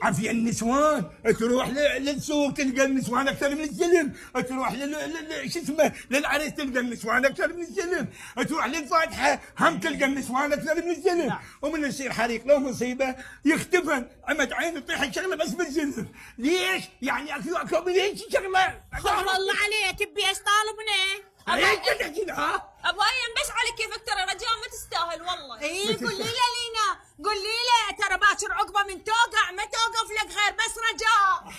عافية النسوان، تروح للسوق تلقى النسوان اكثر من الزلم، تروح شو اسمه للعريس تلقى النسوان اكثر من الزلم، تروح للفاتحه هم تلقى النسوان اكثر من الزلم، ومن يصير حريق لو مصيبه يختفن عمد عين تطيح الشغله بس بالزلم. ليش؟ يعني اكو ليش شغله؟ خير الله عليك تبي ايش طالبنا؟ ليش تحكي ها؟ ابغى بس على كيفك ترى رجال ما تستاهل والله. اي قولي له لينا، قولي له ترى باكر عقبه من توقع ما توقف لك غير بس رجاء.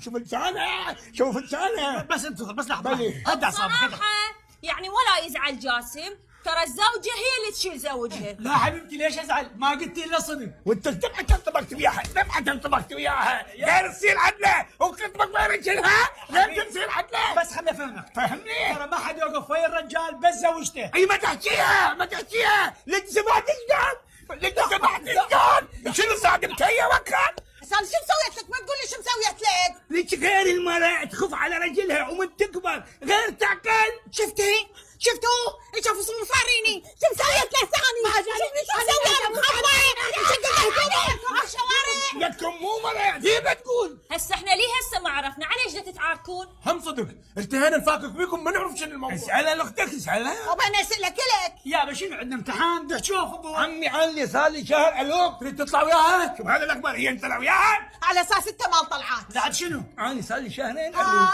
شوف لسانه، شوف لسانه. بس انتظر بس لحظه. بلي. هدى اعصابك. صراحه يعني ولا يزعل جاسم، ترى الزوجه هي اللي تشيل زوجها. لا حبيبتي ليش ازعل؟ ما قلت الا صدق. وانت تبعت انطبقت وياها، تبعت انطبقت وياها، غير تصير عدله، وتطبق غير رجلها، غير تصير عدله. بس خليني افهمك. فهمني؟ ترى ما حد يوقف ويا الرجال بس زوجته. اي ما تحكيها، ما تحكيها، لك سمعت الجان، لك سمعت الجان، شنو صادمت هي وكان؟ عشان شو مسويت لك؟ ما تقول لي شو مسويت لك؟ لك غير المرأة تخف على رجلها ومن تكبر غير تعقل. شفتي؟ شفتوا؟ شوفوا شو مصاريني، شو مسويت له ثاني؟ شوفني شو مسويت مخبرة، شقة هدومي على الشوارع. لكم مو مرأة، ذي بتقول. هسه احنا ليه هسه ما عرفنا على ايش تتعاركون؟ هم صدق التهينا نفاكك بيكم ما نعرف شنو الموضوع. اسألها لاختك، اسألها. طب انا اسالك لك. يا شنو عندنا امتحان بدك تشوف ابو عمي علي صار لي شهر الوب، تريد تطلع وياها؟ شوف هذا الاخبار هي انت وياها؟ على اساس انت مال طلعات. بعد شنو؟ انا صار لي شهرين الوب.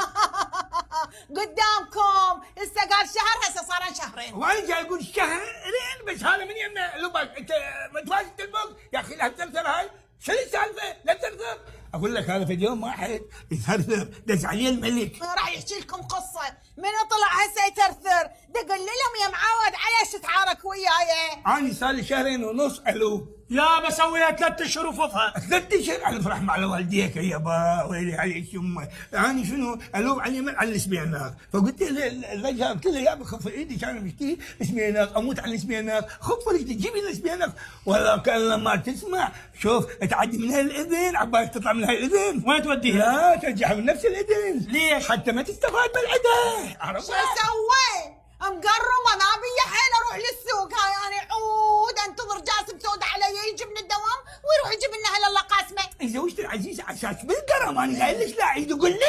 قدامكم هسه قال شهر، هسه صار شهرين. وانا جاي اقول شهرين بس هذا من يمنا لبك انت متواجد تلبق يا اخي لا تثرثر هاي شو السالفه؟ لا تثرثر اقول لك هذا في يوم واحد يثرثر دز عليه الملك. راح يحكي لكم قصه من طلع هسه يترثر، دقل لهم يا معود على ايش تتعارك وياي. انا صار لي شهرين ونص الوب. يا بسويها 3 اشهر وفضها. 3 اشهر على فرح مع والديك يابا ويلي عليك يمه. انا شنو الوب على اليمن على الاسبيانات، فقلت الرجال كله يا بخف ايدي كان مشتي اسبيانات اموت على الاسبيانات، خف رجلي جيبي الاسبيانات ولا كان لما تسمع شوف تعدي من هالاذن عبالك تطلع من هالاذن. وين توديها؟ لا ترجعها من نفس الاذن. ليش؟ حتى ما تستفاد بالعده. شو عرفت؟ اسوي؟ مقرمه ما بي حيل اروح للسوق، هاي انا عود انتظر جاسم سود علي يجي من الدوام ويروح يجيب لنا هلا الله قاسمه. زوجتي العزيزه عساس بالكرم انا قايل لك لا عيد قولي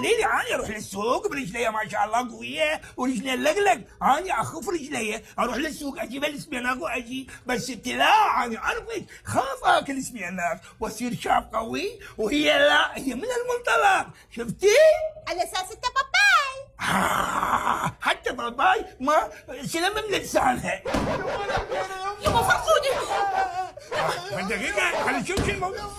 لي انا اروح للسوق برجلي ما شاء الله قويه ورجلي اللقلق، انا اخف رجلي اروح للسوق اجيب الاسبيناق واجي، بس انت لا انا اعرفك خاف اكل اسبيناق واصير شاب قوي وهي لا هي من المنطلق. شفتي؟ على اساس انت باباي. حتى باباي ما سلم من لسانها. يما فرقوني. دقيقه خلينا نشوف شو الموضوع.